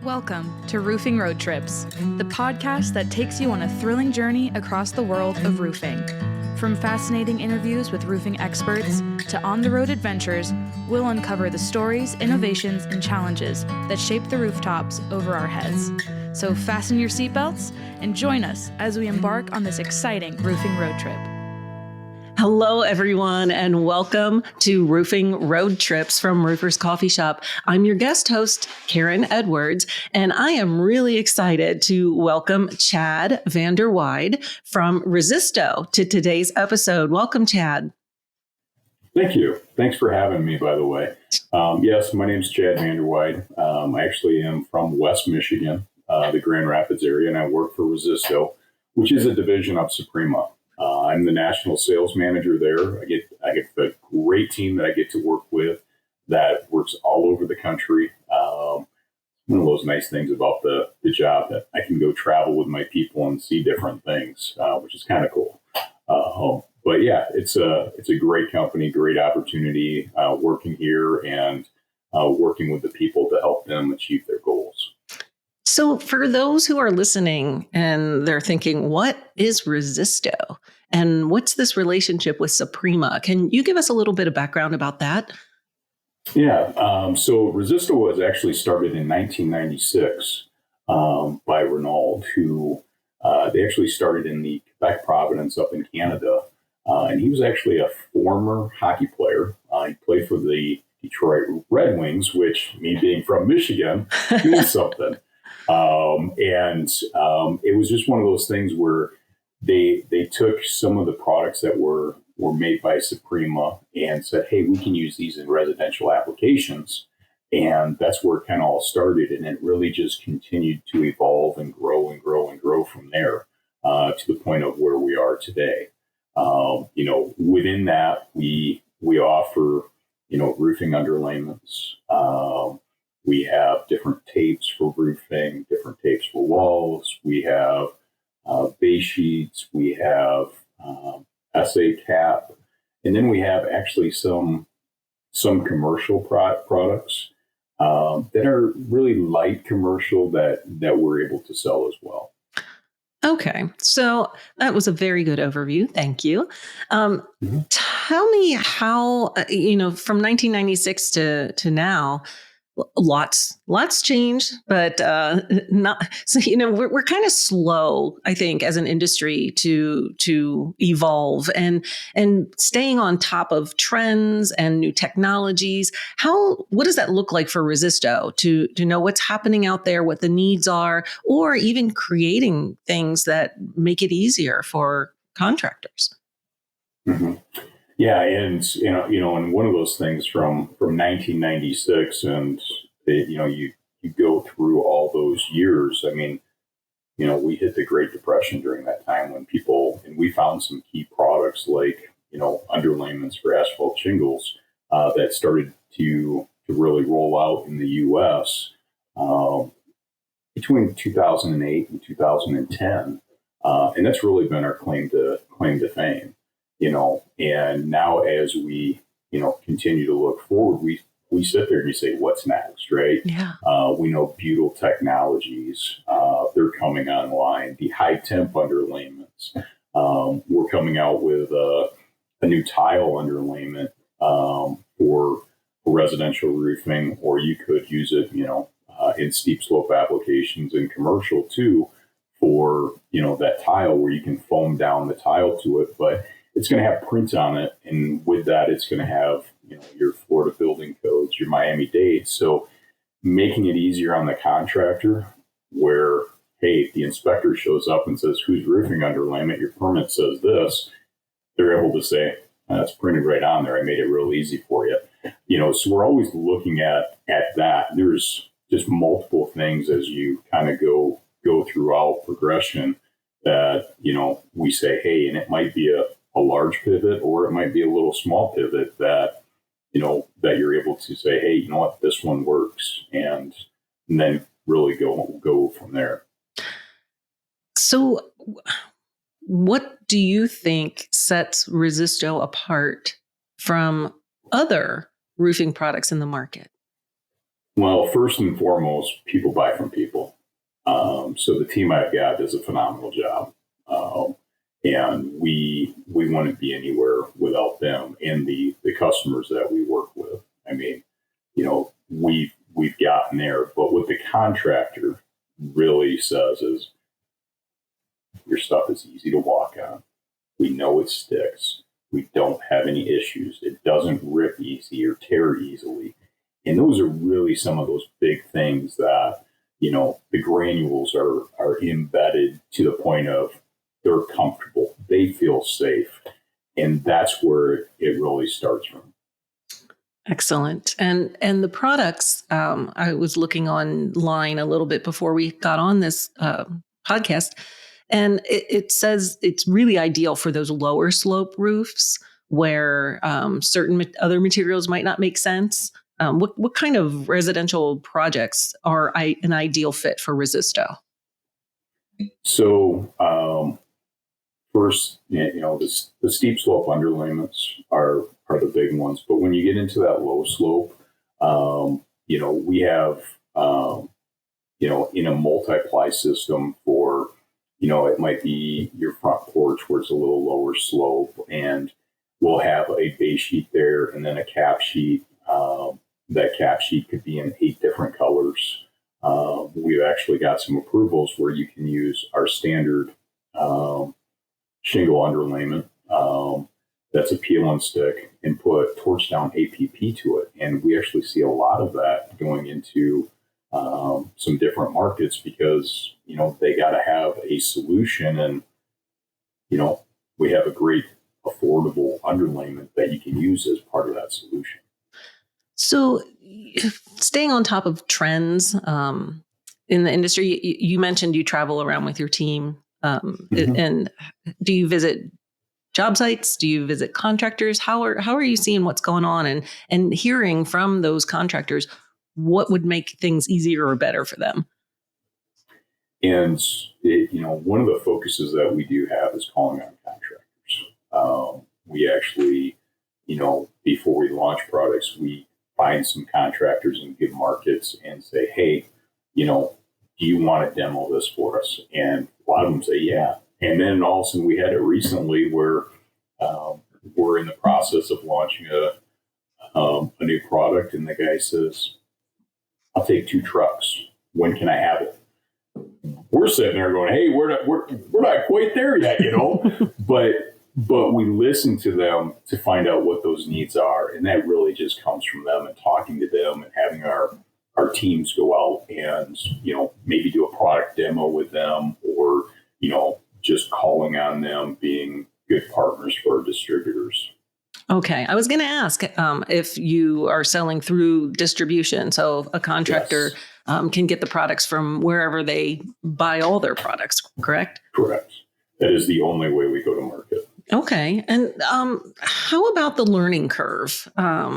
Welcome to Roofing Road Trips, the podcast that takes you on a thrilling journey across the world of roofing. From fascinating interviews with roofing experts to on-the-road adventures, we'll uncover the stories, innovations, and challenges that shape the rooftops over our heads. So fasten your seatbelts and join us as we embark on this exciting roofing road trip. Hello, everyone, and welcome to Roofing Road Trips from Roofers Coffee Shop. I'm your guest host, Karen Edwards, and I am really excited to welcome Chad VanderWeide from RESISTO to today's episode. Welcome, Chad. Thank you. Thanks for having me, by the way. Yes, my name's Chad VanderWeide. I actually am from West Michigan, the Grand Rapids area, and I work for RESISTO, which is a division of Soprema. I'm the national sales manager there. I get a great team that I get to work with that works all over the country. One of those nice things about the job that I can go travel with my people and see different things, which is kind of cool. But yeah, it's a great company, great opportunity working here and working with the people to help them achieve their goals. So for those who are listening and they're thinking, what is RESISTO? And what's this relationship with Soprema? Can you give us a little bit of background about that? Yeah. So RESISTO was actually started in 1996 by Renaud, who they actually started in the Quebec province up in Canada. And he was actually a former hockey player. He played for the Detroit Red Wings, which, me being from Michigan, means something. It was just one of those things where they took some of the products that were made by Soprema and said, hey, we can use these in residential applications. And that's where it kind of all started. And it really just continued to evolve and grow and grow and grow from there to the point of where we are today. Within that, we offer, roofing underlayments. We have different tapes for roofing, different tapes for walls. We have base sheets. We have SA cap. And then we have actually some commercial products that are really light commercial that we're able to sell as well. Okay, so that was a very good overview. Thank you. Tell me how, from 1996 to now, lots changed, but not. So we're kind of slow, I think, as an industry to evolve and staying on top of trends and new technologies. What does that look like for RESISTO to know what's happening out there, what the needs are, or even creating things that make it easier for contractors? Mm-hmm. Yeah, and and one of those things from 1996, and you go through all those years. I mean, we hit the Great Depression during that time when we found some key products like underlayments for asphalt shingles that started to really roll out in the U.S. Between 2008 and 2010, and that's really been our claim to fame. And now as we, continue to look forward, we sit there and you say, what's next, right? Yeah. We know butyl technologies, they're coming online, the high temp underlayments. We're coming out with a new tile underlayment for residential roofing, or you could use it, in steep slope applications and commercial too, for, that tile where you can foam down the tile to it, but it's going to have print on it. And with that, it's going to have, your Florida building codes, your Miami-Dade. So making it easier on the contractor where, hey, the inspector shows up and says, who's roofing underlayment? Your permit says this. They're able to say, that's printed right on there. I made it real easy for you. So we're always looking at that. There's just multiple things as you kind of go throughout progression that, we say, hey, and it might be a large pivot, or it might be a little small pivot that, that you're able to say, hey, you know what, this one works, and then really go from there. So what do you think sets RESISTO apart from other roofing products in the market? Well, first and foremost, people buy from people. So the team I've got does a phenomenal job. And we wouldn't be anywhere without them and the customers that we work with. I mean, we've gotten there, but what the contractor really says is your stuff is easy to walk on. We know it sticks. We don't have any issues. It doesn't rip easy or tear easily. And those are really some of those big things that, the granules are embedded to the point of they're comfortable. They feel safe. And that's where it really starts from. Excellent. And the products, I was looking online a little bit before we got on this podcast, and it says it's really ideal for those lower slope roofs where certain other materials might not make sense. What kind of residential projects are an ideal fit for Resisto? So first, the steep slope underlayments are the big ones. But when you get into that low slope, we have, in a multi-ply system for, it might be your front porch where it's a little lower slope, and we'll have a base sheet there and then a cap sheet. That cap sheet could be in 8 different colors. We've actually got some approvals where you can use our standard shingle underlayment that's a peel and stick and put torch down APP to it. And we actually see a lot of that going into some different markets because, they got to have a solution. And, we have a great affordable underlayment that you can use as part of that solution. So staying on top of trends in the industry, you mentioned you travel around with your team. And do you visit job sites? Do you visit contractors? How are you seeing what's going on and hearing from those contractors what would make things easier or better for them? And one of the focuses that we do have is calling on contractors. We actually, before we launch products, we find some contractors in good markets and say, hey, do you want to demo this for us? And a lot of them say, yeah. And then all of a sudden we had it recently where we're in the process of launching a new product. And the guy says, I'll take 2 trucks. When can I have it? We're sitting there going, hey, we're not quite there yet, but we listen to them to find out what those needs are. And that really just comes from them and talking to them and having our teams go out and, maybe do a product demo with them or, just calling on them, being good partners for our distributors. Okay. I was going to ask if you are selling through distribution. So a contractor can get the products from wherever they buy all their products, correct? Correct. That is the only way we go to market. Okay. And how about the learning curve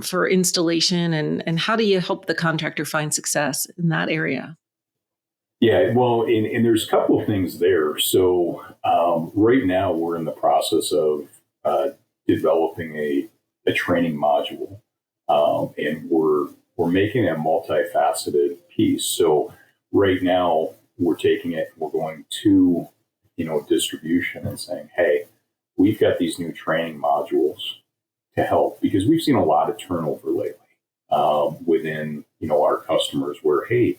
for installation and how do you help the contractor find success in that area? Yeah, well, and there's a couple of things there. So right now we're in the process of developing a training module, and we're making a multifaceted piece. So right now we're taking it, we're going to distribution and saying, hey, we've got these new training modules to help because we've seen a lot of turnover lately within our customers where, hey,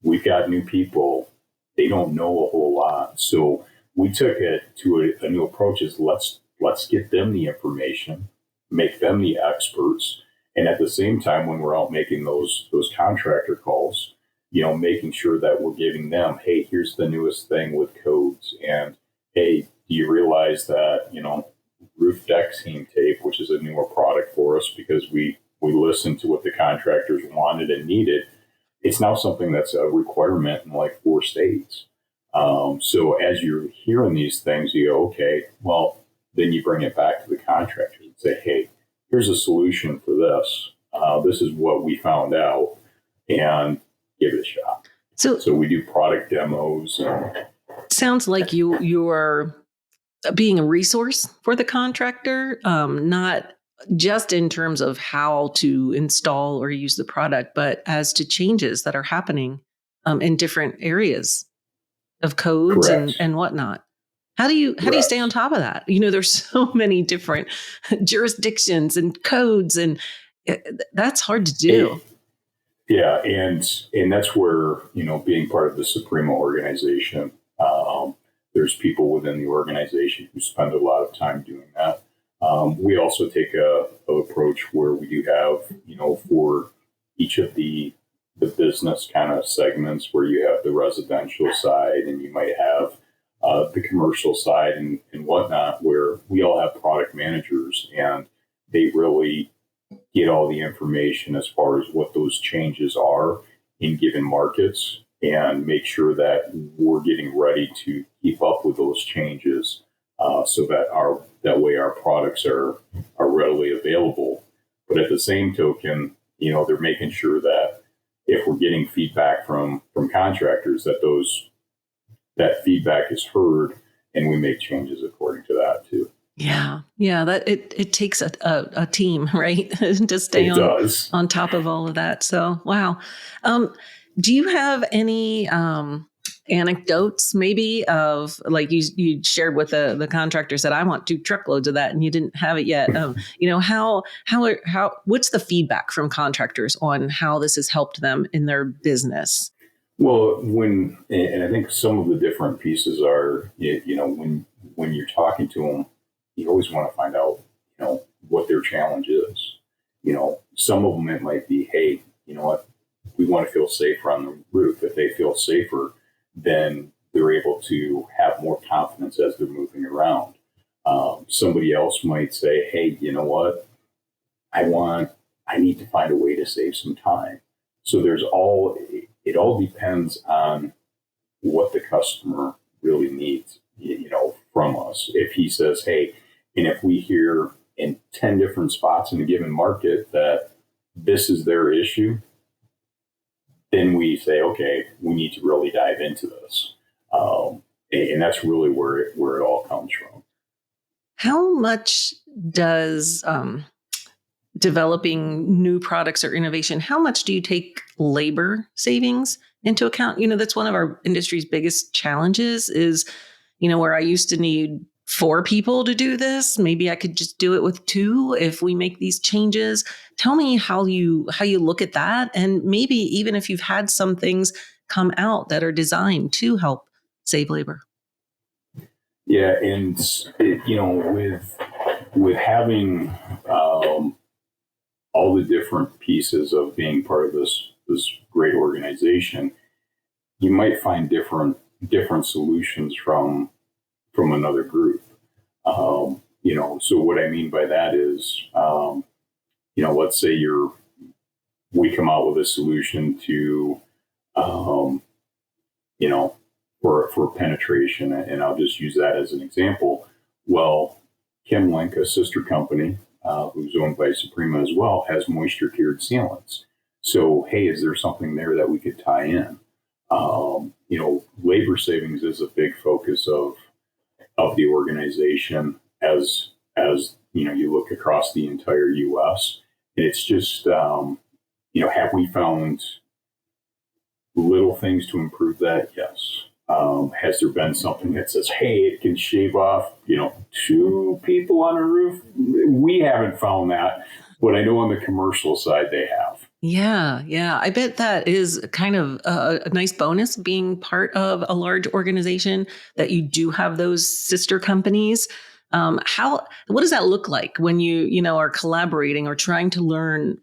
we've got new people, they don't know a whole lot. So we took it to a new approach is let's get them the information, make them the experts. And at the same time, when we're out making those contractor calls, making sure that we're giving them, hey, here's the newest thing with codes. And hey, do you realize that, roof deck seam tape, which is a newer product for us because we listened to what the contractors wanted and needed. It's now something that's a requirement in like 4 states. So as you're hearing these things, you go, okay, well, then you bring it back to the contractors and say, hey, here's a solution for this. This is what we found out, and give it a shot. So we do product demos. Sounds like you are being a resource for the contractor, not just in terms of how to install or use the product, but as to changes that are happening in different areas of codes Correct. and whatnot. How do you stay on top of that? There's so many different jurisdictions and codes, and that's hard to do. Yeah, and that's where being part of the Soprema organization, there's people within the organization who spend a lot of time doing that. We also take an approach where we do have for each of the business kind of segments, where you have the residential side and you might have the commercial side and whatnot, where we all have product managers, and they really get all the information as far as what those changes are in given markets, and make sure that we're getting ready to keep up with those changes, so that way our products are readily available. But at the same token, they're making sure that if we're getting feedback from contractors, that feedback is heard, and we make changes according to that too. Yeah. That it takes a team, right, to stay on top of all of that. So, wow. Do you have any anecdotes, maybe, of, like, you shared with the contractor, said, I want 2 truckloads of that, and you didn't have it yet? How what's the feedback from contractors on how this has helped them in their business? Well, and I think some of the different pieces are, when you're talking to them, you always want to find out, what their challenge is. Some of them, it might be, hey, you know what, we want to feel safer on the roof. If they feel safer, then they're able to have more confidence as they're moving around. Somebody else might say, hey, you know what, I need to find a way to save some time. So it all depends on what the customer really needs, from us. If he says, hey, and if we hear in 10 different spots in a given market that this is their issue, then we say, okay, we need to really dive into this. And that's really where it all comes from. How much does developing new products or innovation, how much do you take labor savings into account? That's one of our industry's biggest challenges is, where I used to need 4 people to do this, maybe I could just do it with 2 if we make these changes. Tell me how you look at that, and maybe even if you've had some things come out that are designed to help save labor. Yeah, and with having all the different pieces of being part of this great organization, you might find different solutions from another group. So what I mean by that is, let's say we come out with a solution to, for penetration, and I'll just use that as an example. Well, Chemlink, a sister company, who's owned by Soprema as well, has moisture cured sealants. So, hey, is there something there that we could tie in? Labor savings is a big focus of the organization as you look across the entire U.S. And it's just, have we found little things to improve that? Yes. Has there been something that says, hey, it can shave off, 2 people on a roof? We haven't found that, but I know on the commercial side they have. Yeah. I bet that is kind of a nice bonus, being part of a large organization, that you do have those sister companies. What does that look like when you are collaborating or trying to learn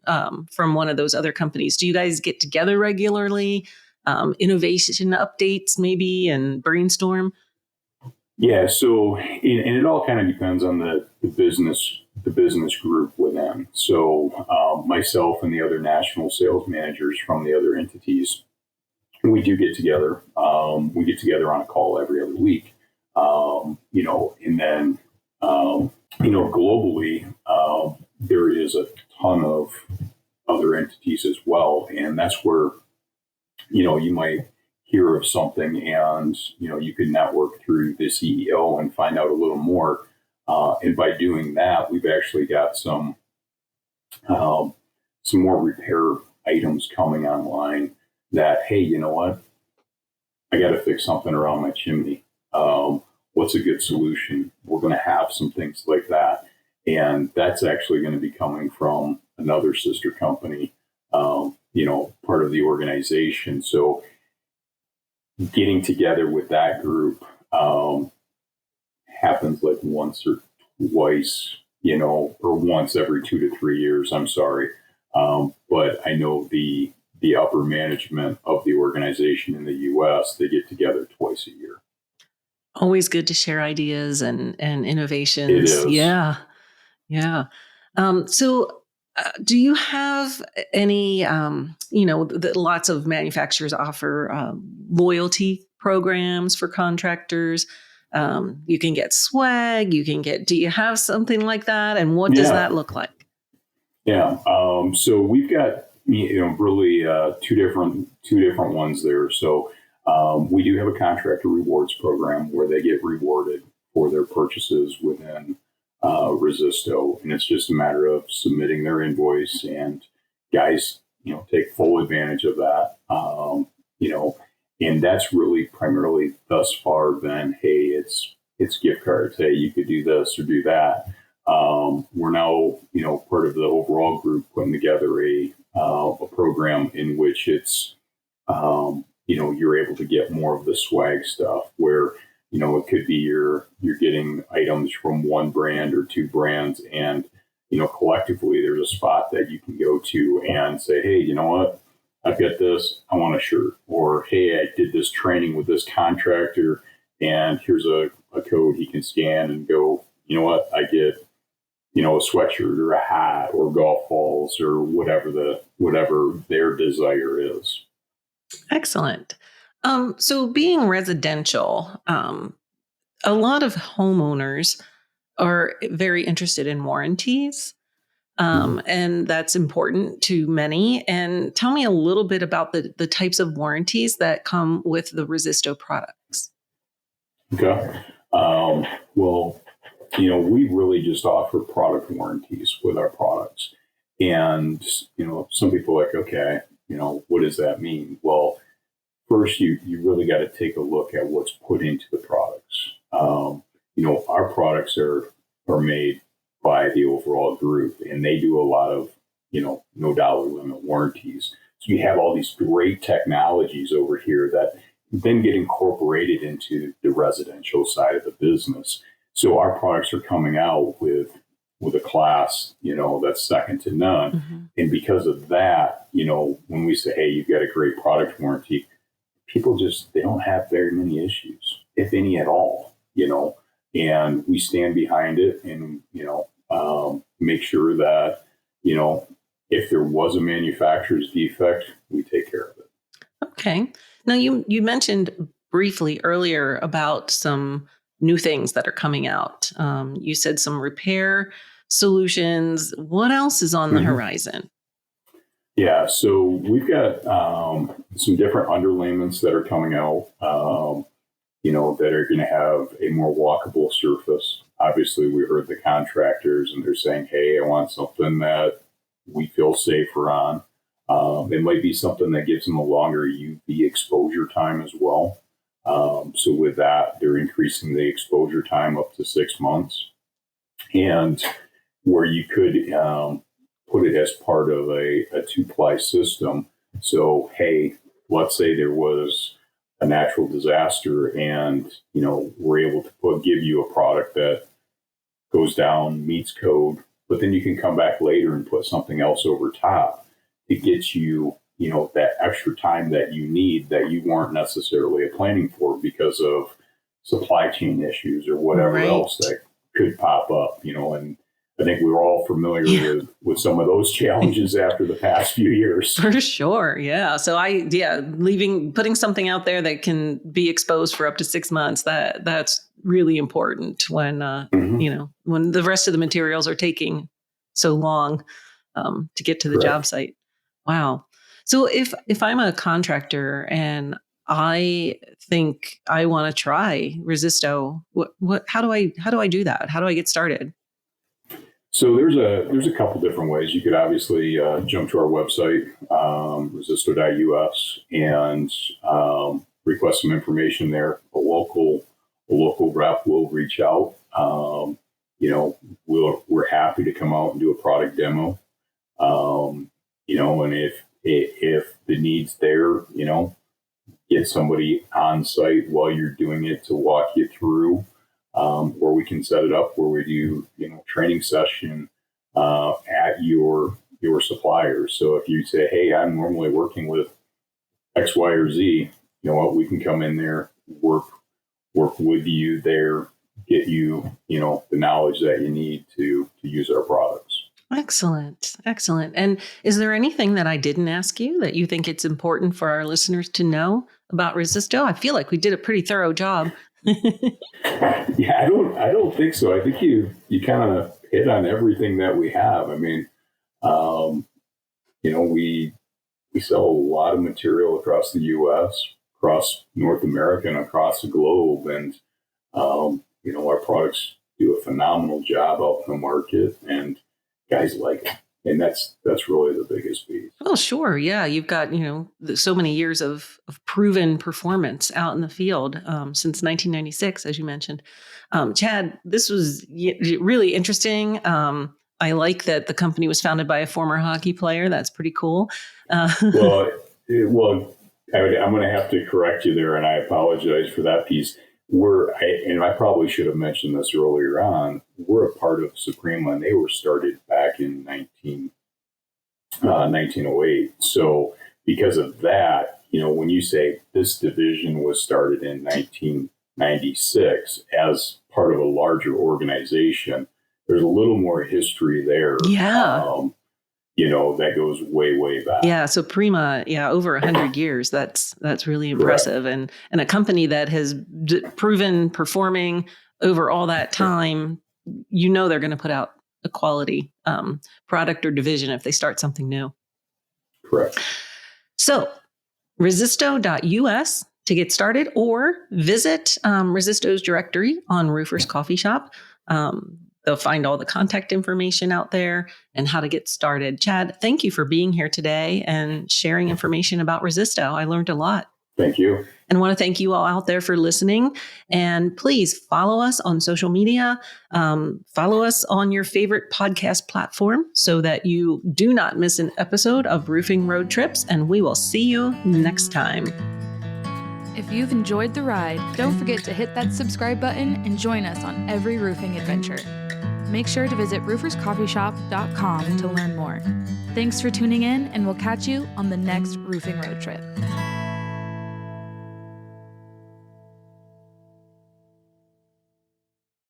from one of those other companies? Do you guys get together regularly? Innovation updates maybe, and brainstorm? Yeah, so and it all kind of depends on the business group within. So myself and the other national sales managers from the other entities, we do get together. We get together on a call every other week, and then globally there is a ton of other entities as well, and that's where you might hear of something, and you can network through the CEO and find out a little more. And by doing that, we've actually got some some more repair items coming online that, hey, you know what? I got to fix something around my chimney. What's a good solution? We're going to have some things like that. And that's actually going to be coming from another sister company, part of the organization. So getting together with that group happens like once or twice, or once every 2 to 3 years. I'm sorry. But I know the upper management of the organization in the U.S., they get together twice a year. Always good to share ideas and innovations. It is. Yeah. Yeah. So do you have any, lots of manufacturers offer loyalty programs for contractors. You can get swag, do you have something like that? And what does that look like? Yeah. So we've got, really two different ones there. So we do have a contractor rewards program where they get rewarded for their purchases within RESISTO. And it's just a matter of submitting their invoice, and guys, take full advantage of that. And that's really primarily thus far been, hey, it's gift cards. Hey, you could do this or do that. We're now, part of the overall group putting together a program in which it's, you're able to get more of the swag stuff where, it could be you're getting items from one brand or two brands, and, collectively there's a spot that you can go to and say, hey, you know what? I've got this, I want a shirt. Or, hey, I did this training with this contractor and here's a code he can scan and go, you know what? I get, a sweatshirt or a hat or golf balls or whatever their desire is. Excellent. So being residential, a lot of homeowners are very interested in warranties. And that's important to many. And tell me a little bit about the types of warranties that come with the Resisto products. Okay. Well, we really just offer product warranties with our products. And, some people are like, okay, what does that mean? Well, first, you really got to take a look at what's put into the products. Our products are made by the overall group, and they do a lot of, no dollar limit warranties. So you have all these great technologies over here that then get incorporated into the residential side of the business. So our products are coming out with a class, that's second to none. Mm-hmm. And because of that, when we say, hey, you've got a great product warranty, people they don't have very many issues, if any at all, and we stand behind it and, make sure that, if there was a manufacturer's defect, we take care of it. Okay. Now you mentioned briefly earlier about some new things that are coming out. You said some repair solutions. What else is on the horizon? Yeah, so we've got some different underlayments that are coming out, that are going to have a more walkable surface. Obviously, we heard the contractors and they're saying, hey, I want something that we feel safer on. It might be something that gives them a longer UV exposure time as well. So with that, they're increasing the exposure time up to 6 months. And where you could put it as part of a two-ply system. So, hey, let's say there was a natural disaster and, we're able to give you a product that goes down, meets code, but then you can come back later and put something else over top. It gets you, that extra time that you need that you weren't necessarily planning for because of supply chain issues or whatever else that could pop up, and I think we were all familiar with some of those challenges after the past few years. For sure. Yeah. So putting something out there that can be exposed for up to 6 months, that's really important when, when the rest of the materials are taking so long to get to the job site. Wow. So if I'm a contractor and I think I want to try Resisto, how do I do that? How do I get started? So there's a couple different ways. You could obviously jump to our website, resisto.us, and request some information there. A local rep will reach out. We're happy to come out and do a product demo. And if the need's there, get somebody on site while you're doing it to walk you through, or we can set it up where we do, training session at your suppliers. So if you say, hey, I'm normally working with X, Y, or Z, you know what, we can come in there, work with you there, get you, the knowledge that you need to use our products. Excellent. And is there anything that I didn't ask you that you think it's important for our listeners to know about Resisto? I feel like we did a pretty thorough job. Yeah, I don't think so. I think you kind of hit on everything that we have. I mean, we sell a lot of material across the U.S., across North America, and across the globe, and our products do a phenomenal job out in the market, and guys like it. And that's really the biggest piece. Well, sure. Yeah. You've got, so many years of proven performance out in the field since 1996, as you mentioned. Chad, this was really interesting. I like that the company was founded by a former hockey player. That's pretty cool. Well, I'm going to have to correct you there, and I apologize for that piece. I probably should have mentioned this earlier on, we're a part of Soprema, and they were started back in 1908. So because of that, when you say this division was started in 1996 as part of a larger organization, there's a little more history there. Yeah. That goes way, way back. Yeah. So Prima, over 100 years. That's really impressive. Right. And a company that has proven performing over all that time, they're going to put out a quality product or division if they start something new. Correct. So resisto.us to get started, or visit Resisto's directory on Roofers Coffee Shop. They'll find all the contact information out there and how to get started. Chad, thank you for being here today and sharing information about Resisto. I learned a lot. Thank you. And I want to thank you all out there for listening. And please follow us on social media. Follow us on your favorite podcast platform so that you do not miss an episode of Roofing Road Trips. And we will see you next time. If you've enjoyed the ride, don't forget to hit that subscribe button and join us on every roofing adventure. Make sure to visit rooferscoffeeshop.com to learn more. Thanks for tuning in, and we'll catch you on the next roofing road trip.